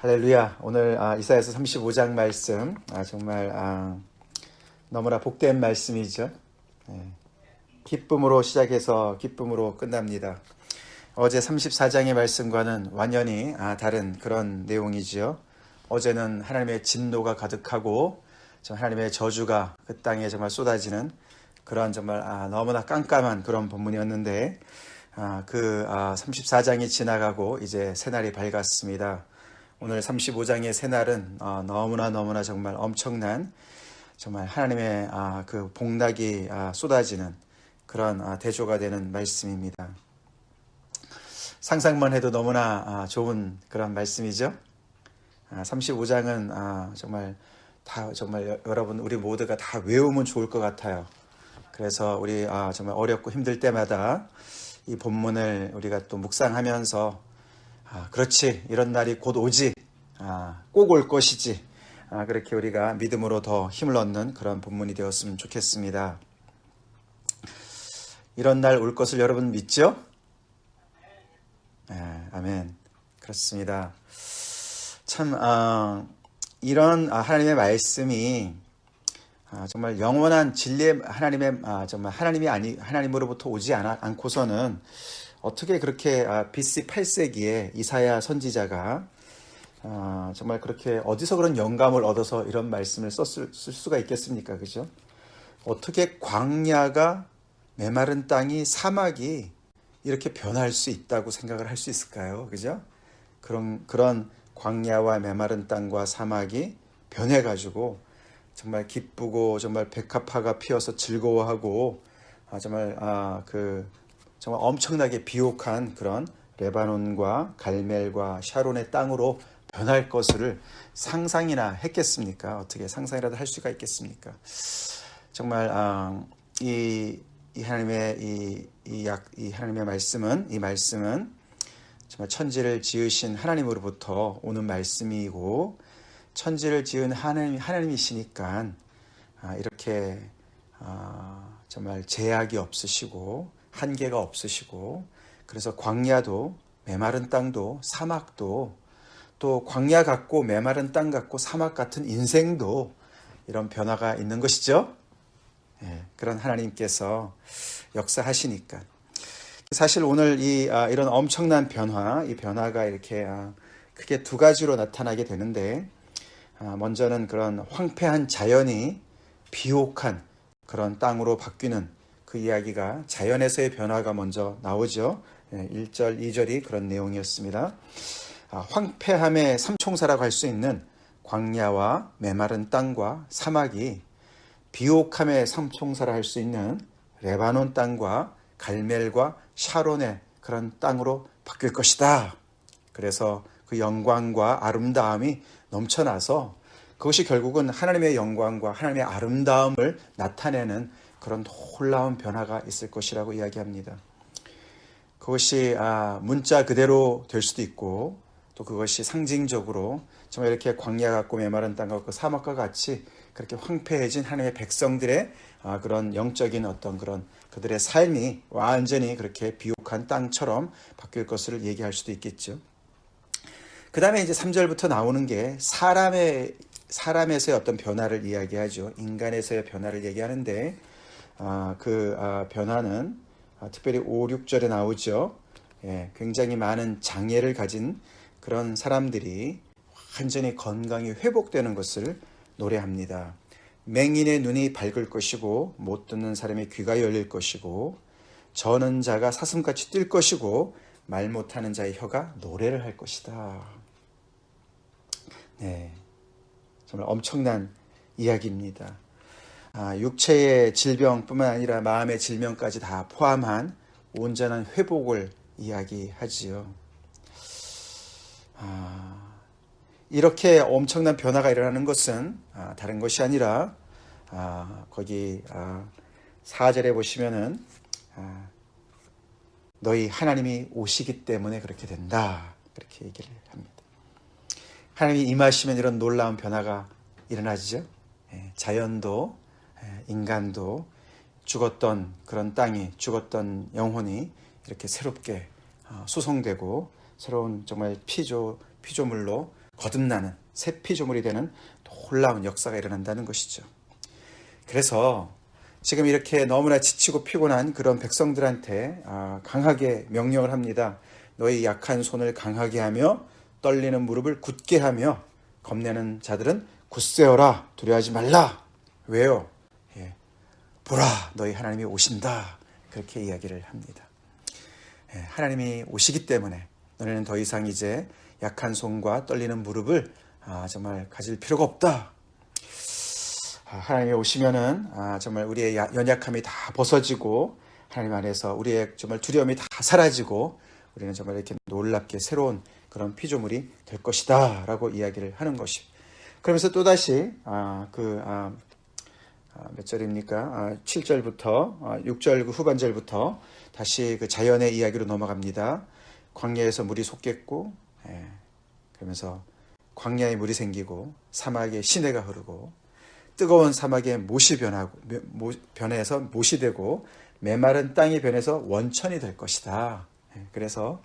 할렐루야. 오늘 이사야서 35장 말씀 정말 너무나 복된 말씀이죠. 기쁨으로 시작해서 기쁨으로 끝납니다. 어제 34장의 말씀과는 완전히 다른 그런 내용이지요. 어제는 하나님의 진노가 가득하고 하나님의 저주가 그 땅에 정말 쏟아지는 그런 정말 너무나 깜깜한 그런 본문이었는데 그 34장이 지나가고 이제 새날이 밝았습니다. 오늘 35장의 새날은 너무나 정말 엄청난 정말 하나님의 그 복락이 쏟아지는 그런 대조가 되는 말씀입니다. 상상만 해도 너무나 좋은 그런 말씀이죠. 35장은 정말 여러분 우리 모두가 다 외우면 좋을 것 같아요. 그래서 우리 정말 어렵고 힘들 때마다 이 본문을 우리가 또 묵상하면서 그렇지, 이런 날이 곧 오지, 꼭 올 것이지, 그렇게 우리가 믿음으로 더 힘을 얻는 그런 본문이 되었으면 좋겠습니다. 이런 날 올 것을 여러분 믿죠? 아멘. 그렇습니다. 참 이런 하나님의 말씀이 정말 영원한 진리의 정말 하나님으로부터 오지 않고서는 어떻게 그렇게 BC 8세기에 이사야 선지자가 정말 그렇게 어디서 그런 영감을 얻어서 이런 말씀을 쓸 수가 있겠습니까? 그죠? 어떻게 광야가 메마른 땅이 사막이 이렇게 변할 수 있다고 생각을 할 수 있을까요? 그죠? 그런 광야와 메마른 땅과 사막이 변해가지고 정말 기쁘고 정말 백합화가 피어서 즐거워하고 정말 정말 엄청나게 비옥한 그런 레바논과 갈멜과 샤론의 땅으로 변할 것을 상상이나 했겠습니까? 어떻게 상상이라도 할 수가 있겠습니까? 정말 이 하나님의 이 하나님의 말씀은 정말 천지를 지으신 하나님으로부터 오는 말씀이고 천지를 지은 하나님이시니까 이렇게 정말 제약이 없으시고 한계가 없으시고 그래서 광야도 메마른 땅도 사막도 또 광야 같고 메마른 땅 같고 사막 같은 인생도 이런 변화가 있는 것이죠. 그런 하나님께서 역사하시니까 사실 오늘 이런 엄청난 변화, 이 변화가 이렇게 크게 두 가지로 나타나게 되는데 먼저는 그런 황폐한 자연이 비옥한 그런 땅으로 바뀌는 그 이야기가 자연에서의 변화가 먼저 나오죠. 1절, 2절이 그런 내용이었습니다. 황폐함의 삼총사라고 할 수 있는 광야와 메마른 땅과 사막이 비옥함의 삼총사라 할 수 있는 레바논 땅과 갈멜과 샤론의 그런 땅으로 바뀔 것이다. 그래서 그 영광과 아름다움이 넘쳐나서 그것이 결국은 하나님의 영광과 하나님의 아름다움을 나타내는 그런 놀라운 변화가 있을 것이라고 이야기합니다. 그것이 문자 그대로 될 수도 있고 또 그것이 상징적으로 정말 이렇게 광야 같고 메마른 땅 같고 사막과 같이 그렇게 황폐해진 하나님의 백성들의 그런 영적인 어떤 그런 그들의 삶이 완전히 그렇게 비옥한 땅처럼 바뀔 것을 얘기할 수도 있겠죠. 그 다음에 이제 3절부터 나오는 게 사람에서의 어떤 변화를 이야기하죠. 인간에서의 변화를 얘기하는데 변화는 특별히 5, 6절에 나오죠. 굉장히 많은 장애를 가진 그런 사람들이 완전히 건강이 회복되는 것을 노래합니다. 맹인의 눈이 밝을 것이고 못 듣는 사람의 귀가 열릴 것이고 저는 자가 사슴같이 뛸 것이고 말 못하는 자의 혀가 노래를 할 것이다. 정말 엄청난 이야기입니다. 육체의 질병뿐만 아니라 마음의 질병까지 다 포함한 온전한 회복을 이야기하지요. 이렇게 엄청난 변화가 일어나는 것은 다른 것이 아니라 거기 4절에 보시면은 너희 하나님이 오시기 때문에 그렇게 된다. 그렇게 얘기를 합니다. 하나님이 임하시면 이런 놀라운 변화가 일어나죠. 자연도 인간도 죽었던 그런 땅이 죽었던 영혼이 이렇게 새롭게 수송되고 새로운 정말 피조물로 거듭나는 새 피조물이 되는 놀라운 역사가 일어난다는 것이죠. 그래서 지금 이렇게 너무나 지치고 피곤한 그런 백성들한테 강하게 명령을 합니다. 너희 약한 손을 강하게 하며 떨리는 무릎을 굳게 하며 겁내는 자들은 굳세어라, 두려워하지 말라. 왜요? 보라, 너희 하나님이 오신다. 그렇게 이야기를 합니다. 하나님이 오시기 때문에 너희는 더 이상 이제 약한 손과 떨리는 무릎을 정말 가질 필요가 없다. 하나님이 오시면은 정말 우리의 연약함이 다 벗어지고 하나님 안에서 우리의 정말 두려움이 다 사라지고 우리는 정말 이렇게 놀랍게 새로운 그런 피조물이 될 것이다 라고 이야기를 하는 것이. 그러면서 또다시 몇 절입니까? 7절부터 6절 그 후반절부터 다시 그 자연의 이야기로 넘어갑니다. 광야에서 물이 솟겠고 그러면서 광야에 물이 생기고 사막에 시내가 흐르고 뜨거운 사막에 못이 변해서 못이 되고 메마른 땅이 변해서 원천이 될 것이다. 그래서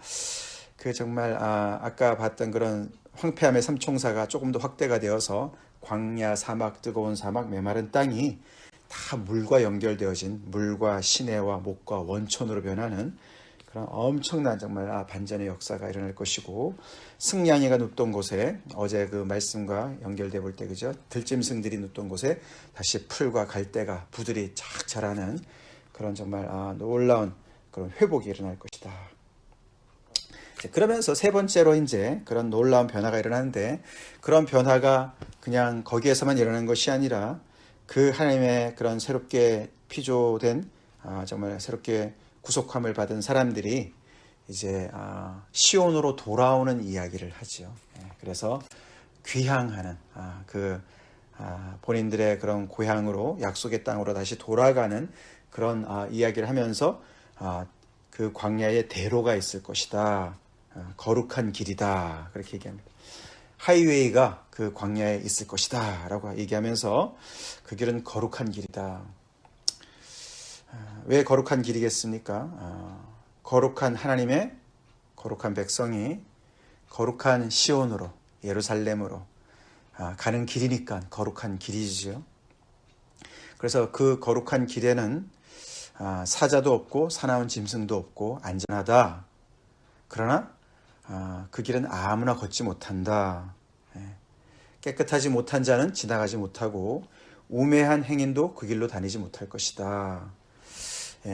그 정말 아까 봤던 그런 황폐함의 삼총사가 조금 더 확대가 되어서 광야, 사막, 뜨거운 사막, 메마른 땅이 다 물과 연결되어진 물과 시내와 목과 원천으로 변하는 그런 엄청난 정말 반전의 역사가 일어날 것이고, 승냥이가 눕던 곳에 어제 그 말씀과 연결돼 볼 때 그죠? 들짐승들이 눕던 곳에 다시 풀과 갈대가 부들이 착 자라는 그런 정말 놀라운 그런 회복이 일어날 것이다. 그러면서 세 번째로 이제 그런 놀라운 변화가 일어나는데, 그런 변화가 그냥 거기에서만 일어나는 것이 아니라 그 하나님의 그런 새롭게 피조된 정말 새롭게 구속함을 받은 사람들이 이제 시온으로 돌아오는 이야기를 하죠. 그래서 귀향하는 본인들의 그런 고향으로, 약속의 땅으로 다시 돌아가는 그런 이야기를 하면서 그 광야에 대로가 있을 것이다. 거룩한 길이다. 그렇게 얘기합니다. 하이웨이가 그 광야에 있을 것이다 라고 얘기하면서 그 길은 거룩한 길이다. 왜 거룩한 길이겠습니까? 거룩한 하나님의 거룩한 백성이 거룩한 시온으로, 예루살렘으로 가는 길이니까 거룩한 길이지요. 그래서 그 거룩한 길에는 사자도 없고 사나운 짐승도 없고 안전하다. 그러나 그 길은 아무나 걷지 못한다. 깨끗하지 못한 자는 지나가지 못하고 우매한 행인도 그 길로 다니지 못할 것이다.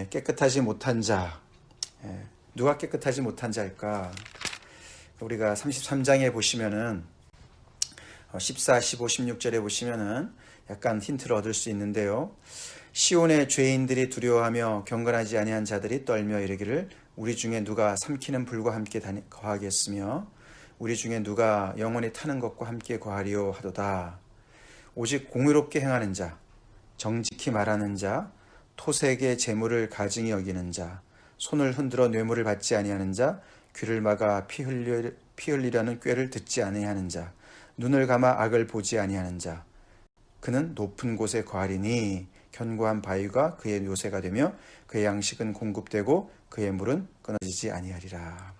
깨끗하지 못한 자, 누가 깨끗하지 못한 자일까? 우리가 33장에 보시면은 14, 15, 16절에 보시면은 약간 힌트를 얻을 수 있는데요. 시온의 죄인들이 두려워하며 경건하지 아니한 자들이 떨며 이르기를 우리 중에 누가 삼키는 불과 함께 거하겠으며 우리 중에 누가 영원히 타는 것과 함께 거하리요 하도다. 오직 공의롭게 행하는 자, 정직히 말하는 자, 토색의 재물을 가증히 여기는 자, 손을 흔들어 뇌물을 받지 아니하는 자, 귀를 막아 피 흘리려는 꾀를 듣지 아니하는 자, 눈을 감아 악을 보지 아니하는 자, 그는 높은 곳에 거하리니 견고한 바위가 그의 요새가 되며 그의 양식은 공급되고 그의 물은 끊어지지 아니하리라.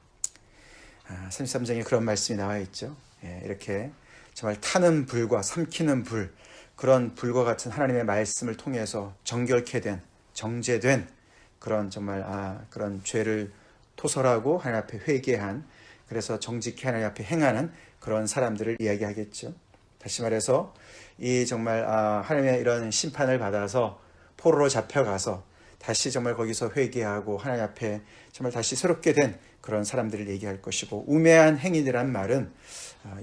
33장에 그런 말씀이 나와 있죠. 이렇게 정말 타는 불과 삼키는 불, 그런 불과 같은 하나님의 말씀을 통해서 정결케 된, 정죄된 그런 정말 그런 죄를 토설하고 하나님 앞에 회개한, 그래서 정직히 하나님 앞에 행하는 그런 사람들을 이야기하겠죠. 다시 말해서 이 정말 하나님의 이런 심판을 받아서 포로로 잡혀가서 다시 정말 거기서 회개하고 하나님 앞에 정말 다시 새롭게 된 그런 사람들을 얘기할 것이고, 우매한 행인이란 말은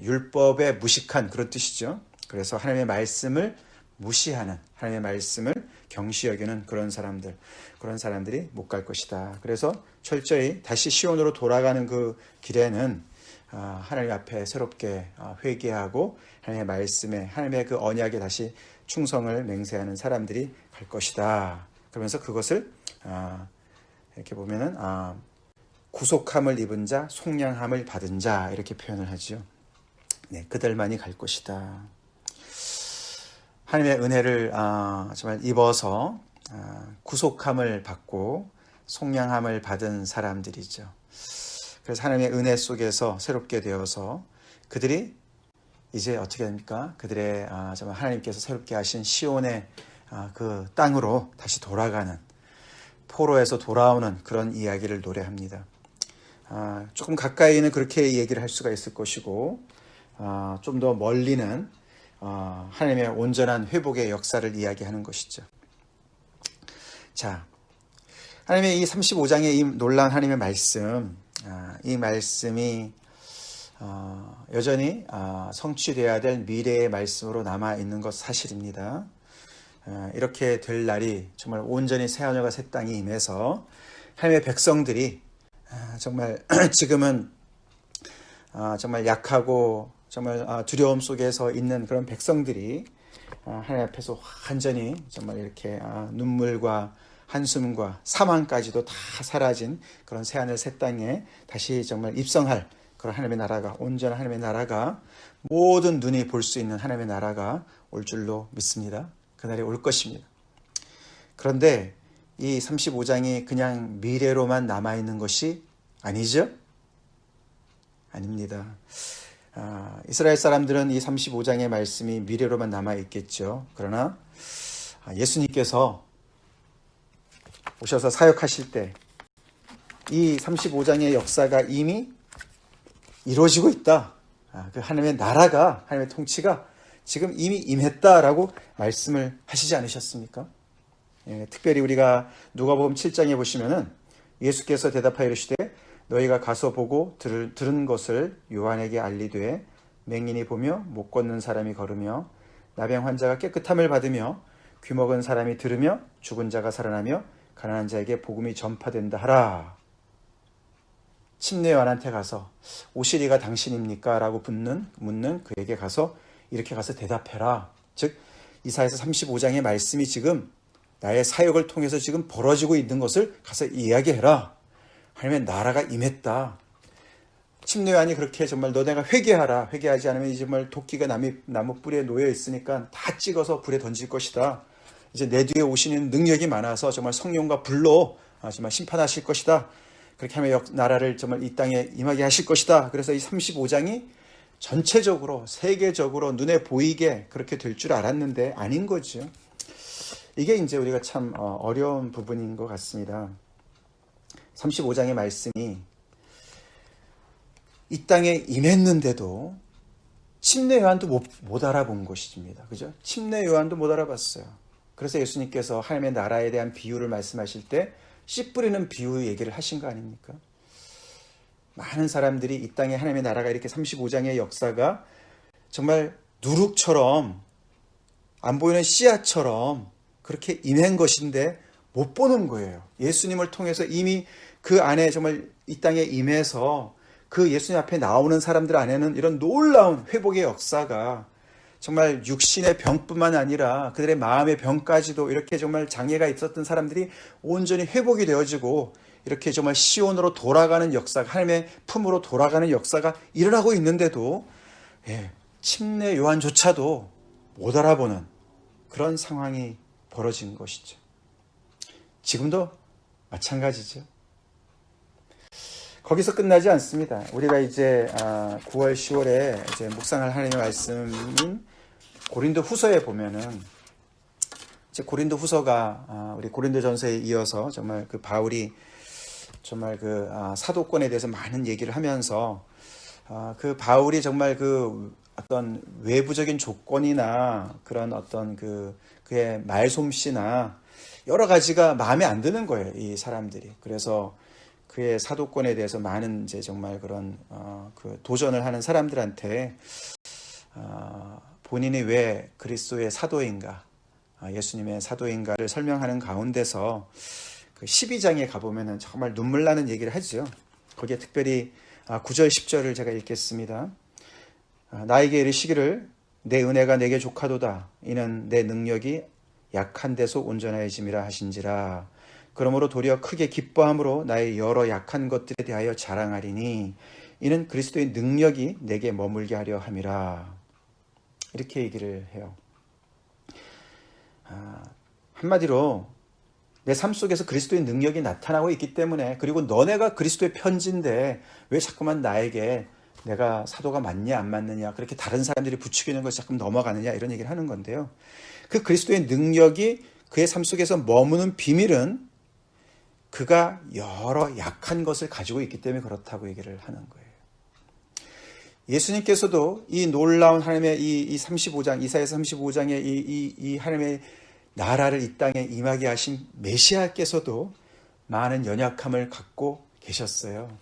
율법에 무식한 그런 뜻이죠. 그래서 하나님의 말씀을 무시하는, 하나님의 말씀을 경시 여기는 그런 사람들이 못 갈 것이다. 그래서 철저히 다시 시온으로 돌아가는 그 길에는 하나님 앞에 새롭게 회개하고 하나님의 말씀에, 하나님의 그 언약에 다시 충성을 맹세하는 사람들이 갈 것이다. 그러면서 그것을 이렇게 보면은 구속함을 입은 자, 속량함을 받은 자, 이렇게 표현을 하죠. 그들만이 갈 것이다. 하나님의 은혜를 정말 입어서 구속함을 받고 속량함을 받은 사람들이죠. 그래서 하나님의 은혜 속에서 새롭게 되어서 그들이 이제 어떻게 됩니까? 그들의 정말 하나님께서 새롭게 하신 시온의 그 땅으로 다시 돌아가는, 포로에서 돌아오는 그런 이야기를 노래합니다. 조금 가까이는 그렇게 얘기를 할 수가 있을 것이고, 좀 더 멀리는 하나님의 온전한 회복의 역사를 이야기하는 것이죠. 자, 하나님의 이 35장의 이 놀라운 하나님의 말씀, 이 말씀이 여전히 성취되어야 될 미래의 말씀으로 남아있는 것 사실입니다. 이렇게 될 날이 정말 온전히 새 하늘과 새 땅이 임해서 하나님의 백성들이 정말 지금은 정말 약하고 정말 두려움 속에서 있는 그런 백성들이 하나님 앞에서 완전히 정말 이렇게 눈물과 한숨과 사망까지도 다 사라진 그런 새하늘 새 땅에 다시 정말 입성할 그런 하나님의 나라가, 온전한 하나님의 나라가, 모든 눈이 볼 수 있는 하나님의 나라가 올 줄로 믿습니다. 그날이 올 것입니다. 그런데 이 35장이 그냥 미래로만 남아있는 것이 아니죠? 아닙니다. 이스라엘 사람들은 이 35장의 말씀이 미래로만 남아있겠죠. 그러나 예수님께서 오셔서 사역하실 때 이 35장의 역사가 이미 이루어지고 있다. 그 하나님의 나라가, 하나님의 통치가 지금 이미 임했다라고 말씀을 하시지 않으셨습니까? 특별히 우리가 누가복음 7장에 보시면은 예수께서 대답하여 이르시되 너희가 가서 보고 들은 것을 요한에게 알리되 맹인이 보며 못 걷는 사람이 걸으며 나병 환자가 깨끗함을 받으며 귀먹은 사람이 들으며 죽은 자가 살아나며 가난한 자에게 복음이 전파된다 하라. 침례 요한한테 가서 오시리가 당신입니까? 라고 묻는 그에게 가서 이렇게 가서 대답해라. 즉 이사야서 35장의 말씀이 지금 나의 사역을 통해서 지금 벌어지고 있는 것을 가서 이야기해라. 하나님의 나라가 임했다. 침례 요한이 그렇게 정말 너네가 회개하라. 회개하지 않으면 이제 정말 도끼가 나무 뿌리에 놓여 있으니까 다 찍어서 불에 던질 것이다. 이제 내 뒤에 오시는 능력이 많아서 정말 성령과 불로 정말 심판하실 것이다. 그렇게 하면 나라를 정말 이 땅에 임하게 하실 것이다. 그래서 이 35장이 전체적으로 세계적으로 눈에 보이게 그렇게 될 줄 알았는데 아닌 거죠. 이게 이제 우리가 참 어려운 부분인 것 같습니다. 35장의 말씀이 이 땅에 임했는데도 침례 요한도 못 알아본 것입니다. 그죠? 침례 요한도 못 알아봤어요. 그래서 예수님께서 하나님의 나라에 대한 비유를 말씀하실 때 씨 뿌리는 비유 얘기를 하신 거 아닙니까? 많은 사람들이 이 땅에 하나님의 나라가 이렇게 35장의 역사가 정말 누룩처럼 안 보이는 씨앗처럼 그렇게 임한 것인데 못 보는 거예요. 예수님을 통해서 이미 그 안에 정말 이 땅에 임해서 그 예수님 앞에 나오는 사람들 안에는 이런 놀라운 회복의 역사가 정말 육신의 병뿐만 아니라 그들의 마음의 병까지도 이렇게 정말 장애가 있었던 사람들이 온전히 회복이 되어지고 이렇게 정말 시온으로 돌아가는 역사가, 하나님의 품으로 돌아가는 역사가 일어나고 있는데도 침례 요한조차도 못 알아보는 그런 상황이 벌어진 것이죠. 지금도 마찬가지죠. 거기서 끝나지 않습니다. 우리가 이제 9월, 10월에 이제 묵상할 하나님의 말씀인 고린도 후서에 보면은 이제 고린도 후서가 우리 고린도 전서에 이어서 정말 그 바울이 정말 그 사도권에 대해서 많은 얘기를 하면서 그 바울이 정말 그 어떤 외부적인 조건이나 그런 어떤 그의 말솜씨나 여러 가지가 마음에 안 드는 거예요, 이 사람들이. 그래서 그의 사도권에 대해서 많은 이제 정말 그런 그 도전을 하는 사람들한테 본인이 왜 그리스도의 사도인가, 예수님의 사도인가를 설명하는 가운데서 그 12장에 가보면은 정말 눈물 나는 얘기를 하죠. 거기에 특별히 9절 10절을 제가 읽겠습니다. 나에게 이르시기를 내 은혜가 내게 족하도다. 이는 내 능력이 약한 데서 온전해짐이라 하신지라. 그러므로 도리어 크게 기뻐함으로 나의 여러 약한 것들에 대하여 자랑하리니 이는 그리스도의 능력이 내게 머물게 하려 함이라. 이렇게 얘기를 해요. 한마디로 내 삶 속에서 그리스도의 능력이 나타나고 있기 때문에, 그리고 너네가 그리스도의 편지인데 왜 자꾸만 나에게 내가 사도가 맞냐 안 맞느냐 그렇게 다른 사람들이 부추기는 것이 자꾸 넘어가느냐 이런 얘기를 하는 건데요. 그 그리스도의 능력이 그의 삶 속에서 머무는 비밀은 그가 여러 약한 것을 가지고 있기 때문에 그렇다고 얘기를 하는 거예요. 예수님께서도 이 놀라운 하나님의 이 35장, 이사야서 35장의 이 하나님의 나라를 이 땅에 임하게 하신 메시아께서도 많은 연약함을 갖고 계셨어요.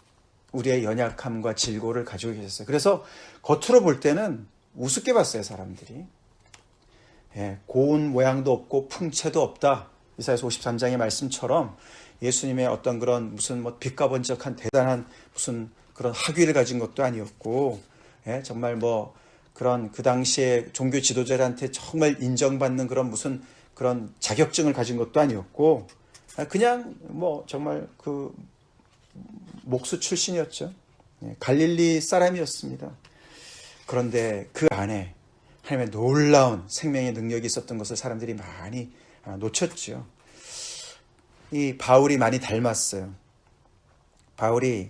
우리의 연약함과 질고를 가지고 계셨어요. 그래서 겉으로 볼 때는 우습게 봤어요, 사람들이. 고운 모양도 없고 풍채도 없다. 이사야서 53장의 말씀처럼 예수님의 어떤 그런 무슨 뭐 빛가번쩍한 대단한 무슨 그런 학위를 가진 것도 아니었고, 정말 뭐 그런 그 당시에 종교 지도자들한테 정말 인정받는 그런 무슨 그런 자격증을 가진 것도 아니었고, 그냥 뭐 정말 그 목수 출신이었죠. 갈릴리 사람이었습니다. 그런데 그 안에 하나님의 놀라운 생명의 능력이 있었던 것을 사람들이 많이 놓쳤죠. 이 바울이 많이 닮았어요. 바울이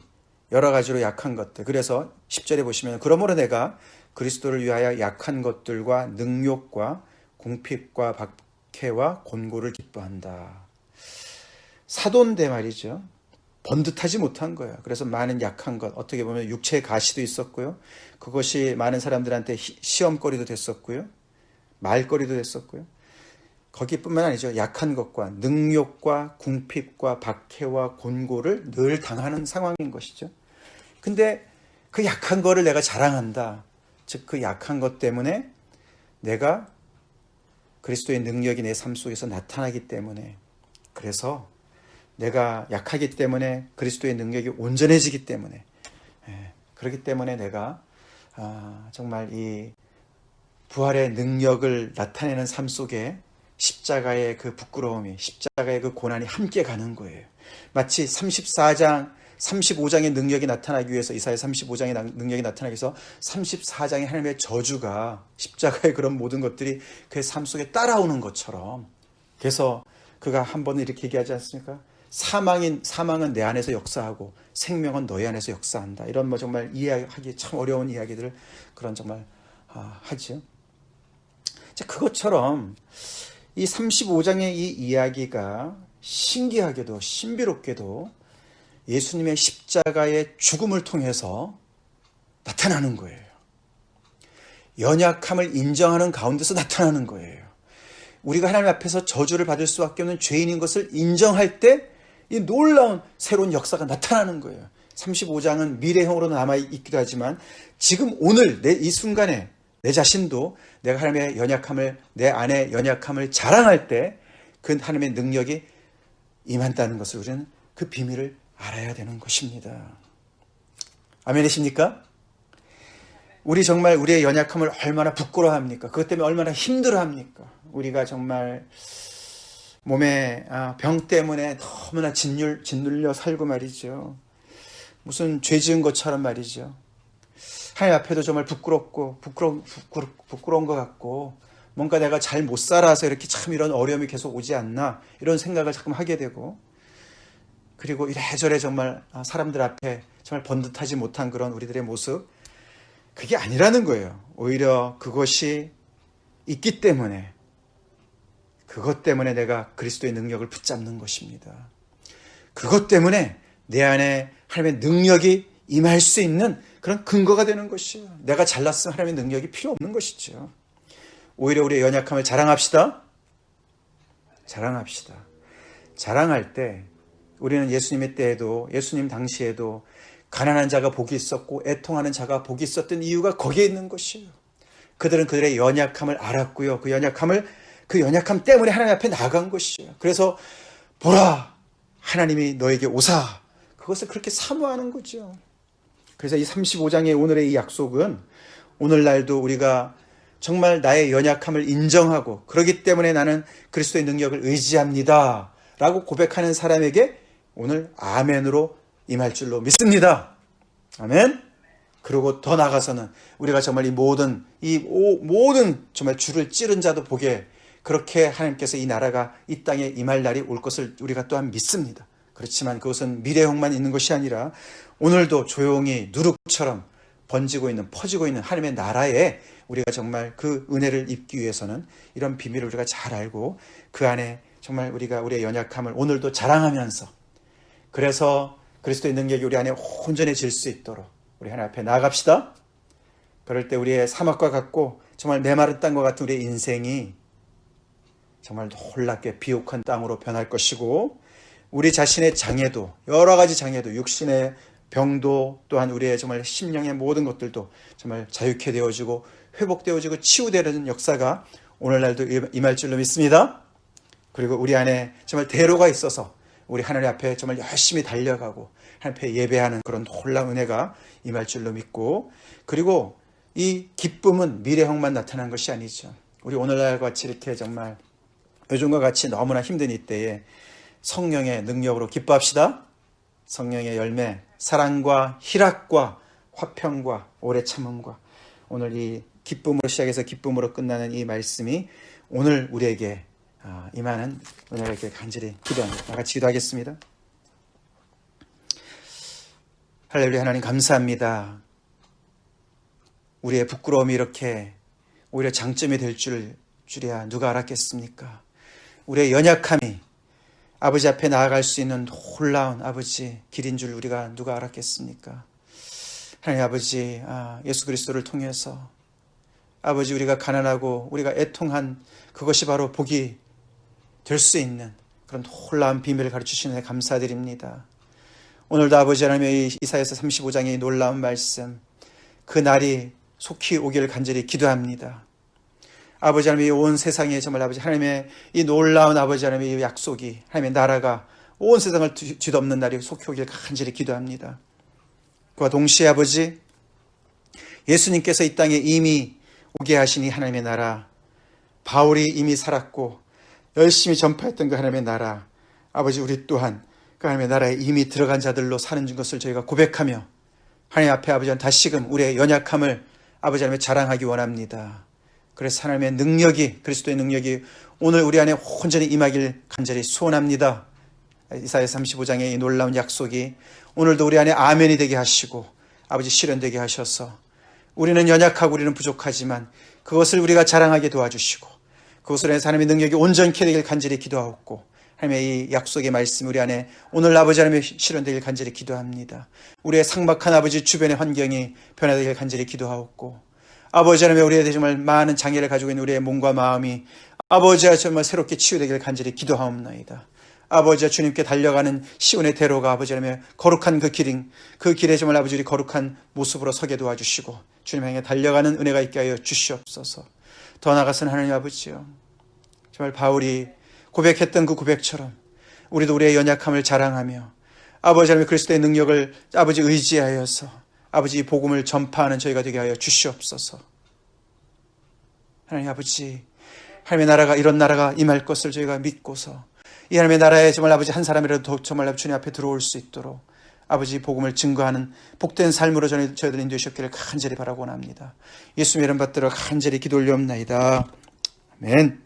여러 가지로 약한 것들. 그래서 10절에 보시면 그러므로 내가 그리스도를 위하여 약한 것들과 능욕과 궁핍과 박해와 곤고를 기뻐한다. 사도인데 말이죠. 번듯하지 못한 거예요. 그래서 많은 약한 것, 어떻게 보면 육체의 가시도 있었고요. 그것이 많은 사람들한테 시험거리도 됐었고요. 말거리도 됐었고요. 거기뿐만 아니죠. 약한 것과 능욕과 궁핍과 박해와 곤고를 늘 당하는 상황인 것이죠. 근데 그 약한 거를 내가 자랑한다. 즉 그 약한 것 때문에 내가 그리스도의 능력이 내 삶 속에서 나타나기 때문에, 그래서 내가 약하기 때문에 그리스도의 능력이 온전해지기 때문에, 그렇기 때문에 내가 정말 이 부활의 능력을 나타내는 삶 속에 십자가의 그 부끄러움이, 십자가의 그 고난이 함께 가는 거예요. 마치 35장의 능력이 나타나기 위해서, 이사야 35장의 능력이 나타나기 위해서 34장의 하나님의 저주가, 십자가의 그런 모든 것들이 그의 삶 속에 따라오는 것처럼, 그래서 그가 한 번은 이렇게 얘기하지 않습니까? 사망은 내 안에서 역사하고 생명은 너희 안에서 역사한다. 이런 뭐 정말 이해하기 참 어려운 이야기들을 그런 정말 하죠. 그것처럼 이 35장의 이 이야기가 신기하게도 신비롭게도 예수님의 십자가의 죽음을 통해서 나타나는 거예요. 연약함을 인정하는 가운데서 나타나는 거예요. 우리가 하나님 앞에서 저주를 받을 수밖에 없는 죄인인 것을 인정할 때 이 놀라운 새로운 역사가 나타나는 거예요. 35장은 미래형으로 남아있기도 하지만 지금 오늘 이 순간에 내 자신도 내가 하나님의 연약함을, 내 안에 연약함을 자랑할 때 그 하나님의 능력이 임한다는 것을 우리는 그 비밀을 알아야 되는 것입니다. 아멘이십니까? 우리 정말 우리의 연약함을 얼마나 부끄러워합니까? 그것 때문에 얼마나 힘들어합니까? 우리가 정말 몸에 병 때문에 너무나 짓눌려 살고 말이죠. 무슨 죄 지은 것처럼 말이죠. 하나님 앞에도 정말 부끄러운 것 같고, 뭔가 내가 잘 못 살아서 이렇게 참 이런 어려움이 계속 오지 않나, 이런 생각을 자꾸 하게 되고, 그리고 이래저래 정말 사람들 앞에 정말 번듯하지 못한 그런 우리들의 모습, 그게 아니라는 거예요. 오히려 그것이 있기 때문에, 그것 때문에 내가 그리스도의 능력을 붙잡는 것입니다. 그것 때문에 내 안에 하나님의 능력이 임할 수 있는 그런 근거가 되는 것이에요. 내가 잘났으면 하나님의 능력이 필요 없는 것이죠. 오히려 우리의 연약함을 자랑합시다. 자랑할 때 우리는 예수님의 때에도, 예수님 당시에도 가난한 자가 복이 있었고 애통하는 자가 복이 있었던 이유가 거기에 있는 것이에요. 그들은 그들의 연약함을 알았고요. 그 연약함 때문에 하나님 앞에 나아간 것이에요. 그래서 보라, 하나님이 너에게 오사, 그것을 그렇게 사모하는 거죠. 그래서 이 35장의 오늘의 이 약속은 오늘날도 우리가 정말 나의 연약함을 인정하고, 그렇기 때문에 나는 그리스도의 능력을 의지합니다 라고 고백하는 사람에게 오늘 아멘으로 임할 줄로 믿습니다. 아멘. 그리고 더 나아가서는 우리가 정말 이 모든 정말 줄을 찌른 자도 보게, 그렇게 하나님께서 이 나라가 이 땅에 임할 날이 올 것을 우리가 또한 믿습니다. 그렇지만 그것은 미래형만 있는 것이 아니라 오늘도 조용히 누룩처럼 번지고 있는, 퍼지고 있는 하나님의 나라에 우리가 정말 그 은혜를 입기 위해서는 이런 비밀을 우리가 잘 알고 그 안에 정말 우리가 우리의 연약함을 오늘도 자랑하면서, 그래서 그리스도의 능력이 우리 안에 온전해질 수 있도록 우리 하나님 앞에 나아갑시다. 그럴 때 우리의 사막과 같고 정말 메마른 땅과 같은 우리의 인생이 정말 놀랍게 비옥한 땅으로 변할 것이고, 우리 자신의 장애도, 여러 가지 장애도, 육신의 병도, 또한 우리의 정말 심령의 모든 것들도 정말 자유케 되어지고 회복되어지고 치유되는 역사가 오늘날도 임할 줄로 믿습니다. 그리고 우리 안에 정말 대로가 있어서 우리 하나님 앞에 정말 열심히 달려가고 하나님 앞에 예배하는 그런 놀라운 은혜가 임할 줄로 믿고, 그리고 이 기쁨은 미래형만 나타난 것이 아니죠. 우리 오늘날 같이 이렇게 정말 요즘과 같이 너무나 힘든 이때에 성령의 능력으로 기뻐합시다. 성령의 열매, 사랑과 희락과 화평과 오래 참음과, 오늘 이 기쁨으로 시작해서 기쁨으로 끝나는 이 말씀이 오늘 우리에게 임하는 은혜가 있기를 간절히 기도합니다. 같이 기도하겠습니다. 할렐루야. 하나님 감사합니다. 우리의 부끄러움이 이렇게 오히려 장점이 될 줄이야 누가 알았겠습니까? 우리의 연약함이 아버지 앞에 나아갈 수 있는 놀라운 아버지 길인 줄 우리가 누가 알았겠습니까? 하나님 아버지, 예수 그리스도를 통해서 아버지 우리가 가난하고 우리가 애통한 그것이 바로 복이 될 수 있는 그런 놀라운 비밀을 가르치시는 데 감사드립니다. 오늘도 아버지 하나님의 이사야서 35장의 놀라운 말씀, 그 날이 속히 오기를 간절히 기도합니다. 아버지 하나님의 온 세상에 정말 아버지 하나님의 이 놀라운 아버지 하나님의 약속이, 하나님의 나라가 온 세상을 뒤덮는 날이 속히 오기를 간절히 기도합니다. 그와 동시에 아버지, 예수님께서 이 땅에 이미 오게 하시니 하나님의 나라, 바울이 이미 살았고 열심히 전파했던 그 하나님의 나라, 아버지 우리 또한 그 하나님의 나라에 이미 들어간 자들로 사는 것을 저희가 고백하며 하나님 앞에 아버지 다시금 우리의 연약함을 아버지 하나님의 자랑하기 원합니다. 그래서 하나님의 능력이, 그리스도의 능력이 오늘 우리 안에 온전히 임하길 간절히 소원합니다. 이사야 35장의 이 놀라운 약속이 오늘도 우리 안에 아멘이 되게 하시고 아버지 실현되게 하셔서, 우리는 연약하고 우리는 부족하지만 그것을 우리가 자랑하게 도와주시고 그것으로 인해서 하나님의 능력이 온전케 되길 간절히 기도하옵고, 하나님의 이 약속의 말씀 우리 안에 오늘 아버지 하나님의 실현되길 간절히 기도합니다. 우리의 삭막한 아버지 주변의 환경이 변화되길 간절히 기도하옵고, 아버지 하나님 우리의 정말 많은 장애를 가지고 있는 우리의 몸과 마음이 아버지와 정말 새롭게 치유되길 간절히 기도하옵나이다. 아버지와 주님께 달려가는 시온의 대로가 아버지 하나님의 거룩한 그 길에 정말 아버지 우리 거룩한 모습으로 서게 도와주시고 주님 향해 달려가는 은혜가 있게 하여 주시옵소서. 더 나아가서는 하나님 아버지요, 정말 바울이 고백했던 그 고백처럼 우리도 우리의 연약함을 자랑하며 아버지 하나님의 그리스도의 능력을 아버지 의지하여서 아버지 이 복음을 전파하는 저희가 되게 하여 주시옵소서. 하나님 아버지, 하나님의 나라가, 이런 나라가 임할 것을 저희가 믿고서 이 하나님의 나라에 정말 아버지 한 사람이라도 정말 주님 앞에 들어올 수 있도록 아버지 복음을 증거하는 복된 삶으로 저희들 인도하셨기를 간절히 바라고 원합니다. 예수님 이름 받들어 간절히 기도 올리옵나이다. 아멘.